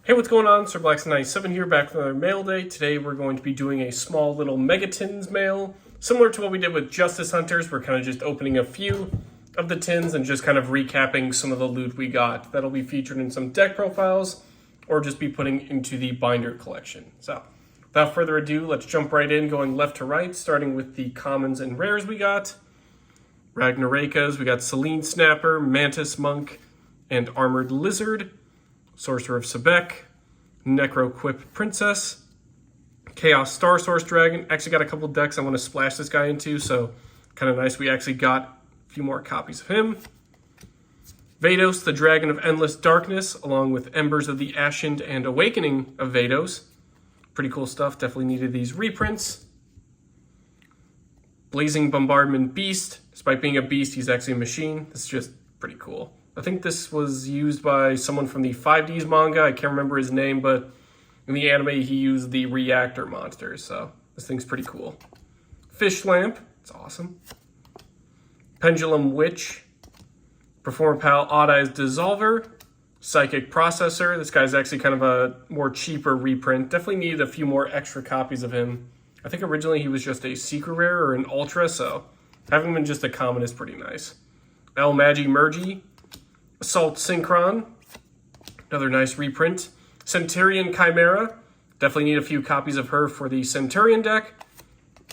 Hey, what's going on? Sir Blackson97 here, back with another mail day. Today we're going to be doing a small little Megatins mail, similar to what we did with Justice Hunters. We're kind of just opening a few of the tins and just kind of recapping some of the loot we got. That'll be featured in some deck profiles, or just be putting into the binder collection. So, without further ado, let's jump right in, going left to right, starting with the commons and rares we got. Ragnarekas, we got Selene Snapper, Mantis Monk, and Armored Lizard. Sorcerer of Sebek, Necroquip Princess, Chaos Star Source Dragon. Actually got a couple decks I want to splash this guy into, so kind of nice we actually got a few more copies of him. Vados, the Dragon of Endless Darkness, along with Embers of the Ashened and Awakening of Vados. Pretty cool stuff, definitely needed these reprints. Blazing Bombardment Beast. Despite being a beast, he's actually a machine. This is just pretty cool. I think this was used by someone from the 5Ds manga. I can't remember his name, but in the anime, he used the reactor monsters, so this thing's pretty cool. Fish Lamp, it's awesome. Pendulum Witch. Perform Pal Odd Eyes Dissolver. Psychic Processor. This guy's actually kind of a more cheaper reprint. Definitely needed a few more extra copies of him. I think originally he was just a secret rare or an ultra, so having him in just a common is pretty nice. El Magi Mergi. Assault Synchron, another nice reprint. Centurion Chimera, definitely need a few copies of her for the Centurion deck.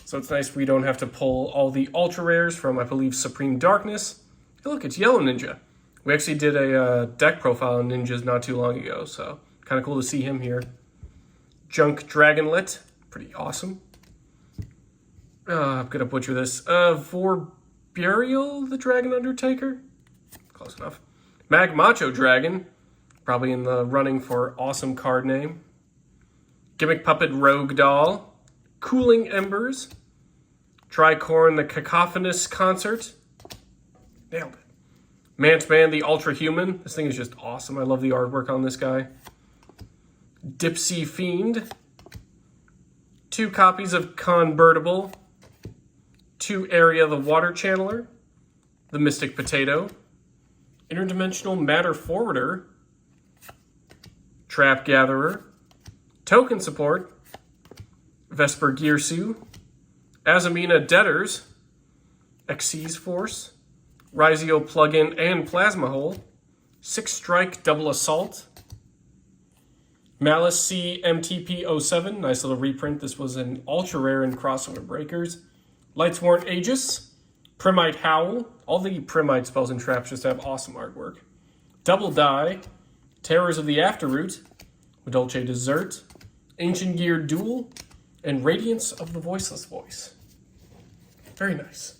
So it's nice we don't have to pull all the ultra rares from, I believe, Supreme Darkness. Hey, look, it's Yellow Ninja. We actually did a deck profile on ninjas not too long ago, so kind of cool to see him here. Junk Dragonlet, pretty awesome. I'm going to butcher this. Vorburial, the Dragon Undertaker? Close enough. Magmacho Dragon, probably in the running for awesome card name. Gimmick Puppet Rogue Doll. Cooling Embers. Tricorn the Cacophonous Concert. Nailed it. Mantman the Ultra Human. This thing is just awesome. I love the artwork on this guy. Dipsy Fiend. 2 copies of Convertible. 2 Area the Water Channeler. The Mystic Potato. Interdimensional Matter Forwarder, Trap Gatherer, Token Support, Vesper Gearsu, Azamina Debtors, Xyz Force, YuGiOh Plugin and Plasma Hole, 6 Strike Double Assault, Malice C MTP07, nice little reprint. This was an ultra rare in Crossover Breakers. Lightsworn Aegis, Primite Howl. All the Primite spells and traps just have awesome artwork. Double Die, Terrors of the Afterroot, Dolce Dessert, Ancient Gear Duel, and Radiance of the Voiceless Voice. Very nice.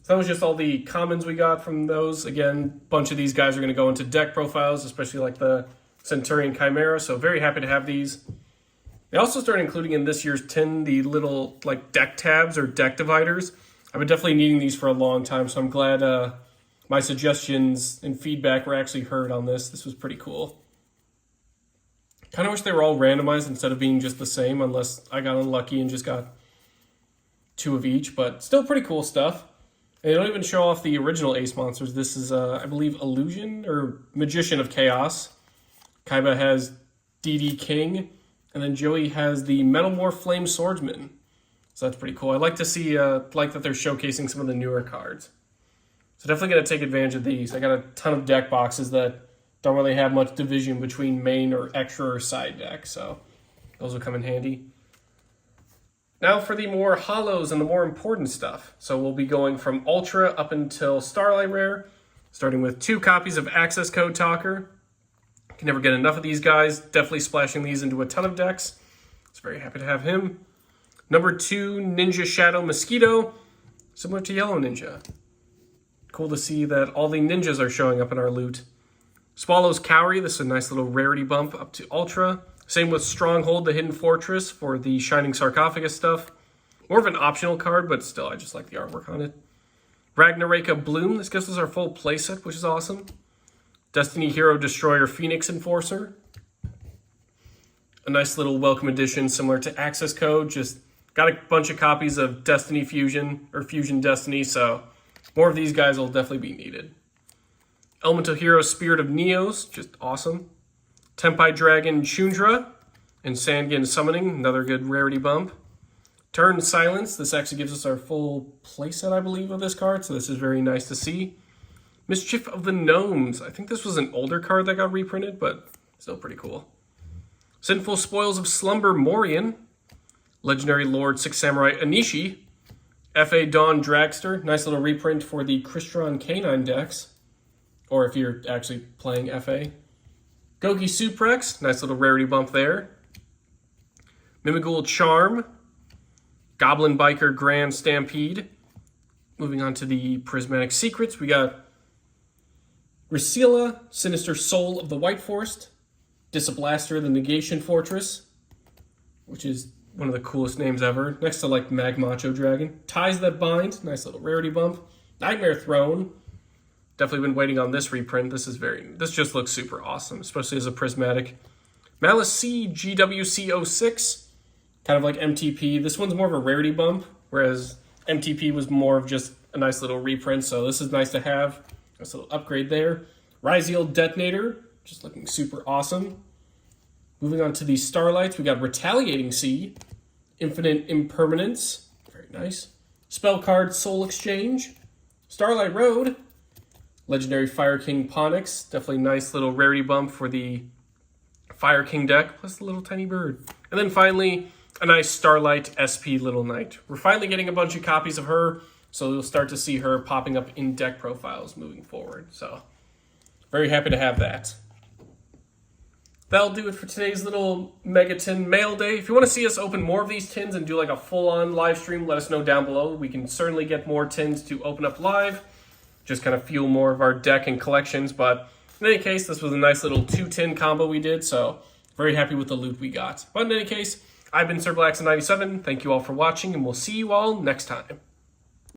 So that was just all the commons we got from those. Again, a bunch of these guys are going to go into deck profiles, especially like the Centurion Chimera, so very happy to have these. They also started including in this year's tin the little like deck tabs or deck dividers. I've been definitely needing these for a long time, so I'm glad my suggestions and feedback were actually heard on this. This was pretty cool. Kind of wish they were all randomized instead of being just the same, unless I got unlucky and just got 2 of each, but still pretty cool stuff. And they don't even show off the original Ace monsters. This is, I believe, Illusion or Magician of Chaos. Kaiba has DD King, and then Joey has the Metalmorph Flame Swordsman. So that's pretty cool. I like to see, like that they're showcasing some of the newer cards. So definitely going to take advantage of these. I got a ton of deck boxes that don't really have much division between main or extra or side deck. So those will come in handy. Now for the more hollows and the more important stuff. So we'll be going from Ultra up until Starlight Rare. Starting with 2 copies of Access Code Talker. Can never get enough of these guys. Definitely splashing these into a ton of decks. So very happy to have him. Number 2, Ninja Shadow Mosquito, similar to Yellow Ninja. Cool to see that all the ninjas are showing up in our loot. Swallow's Cowrie, this is a nice little rarity bump up to Ultra. Same with Stronghold, the Hidden Fortress for the Shining Sarcophagus stuff. More of an optional card, but still, I just like the artwork on it. Ragnaraka Bloom, this gives us our full playset, which is awesome. Destiny Hero Destroyer Phoenix Enforcer. A nice little welcome edition similar to Access Code, just got a bunch of copies of Destiny Fusion, or Fusion Destiny, so more of these guys will definitely be needed. Elemental Hero Spirit of Neos, just awesome. Tempai Dragon Chundra and Sandgen Summoning, another good rarity bump. Turn Silence, this actually gives us our full playset, I believe, of this card, so this is very nice to see. Mischief of the Gnomes, I think this was an older card that got reprinted, but still pretty cool. Sinful Spoils of Slumber Morian, Legendary Lord Six Samurai Anishi, F.A. Dawn Dragster, nice little reprint for the Crystron Canine decks, or if you're actually playing F.A. Goki Suprex, nice little rarity bump there. Mimigul Charm, Goblin Biker Grand Stampede. Moving on to the Prismatic Secrets, we got Ricila, Sinister Soul of the White Forest, Disablaster, the Negation Fortress, which is one of the coolest names ever, next to like Magmacho Dragon. Ties That Bind, nice little rarity bump. Nightmare Throne, definitely been waiting on this reprint. This just looks super awesome, especially as a prismatic. Malice C GWC06, kind of like MTP. This one's more of a rarity bump, whereas MTP was more of just a nice little reprint, so this is nice to have. Nice little upgrade there. Ryziel Detonator, just looking super awesome. Moving on to the Starlights, we got Retaliating Sea, Infinite Impermanence, very nice. Spell card Soul Exchange, Starlight Road, Legendary Fire King Ponix, definitely nice little rarity bump for the Fire King deck, plus the little tiny bird. And then finally, a nice Starlight SP Little Knight. We're finally getting a bunch of copies of her, so you'll start to see her popping up in deck profiles moving forward. So, very happy to have that. That'll do it for today's little Mega Tin Mail Day. If you want to see us open more of these tins and do like a full-on live stream, let us know down below. We can certainly get more tins to open up live, just kind of fuel more of our deck and collections. But in any case, this was a nice little 2-tin combo we did, so very happy with the loot we got. But in any case, I've been SirBlackson97. Thank you all for watching, and we'll see you all next time.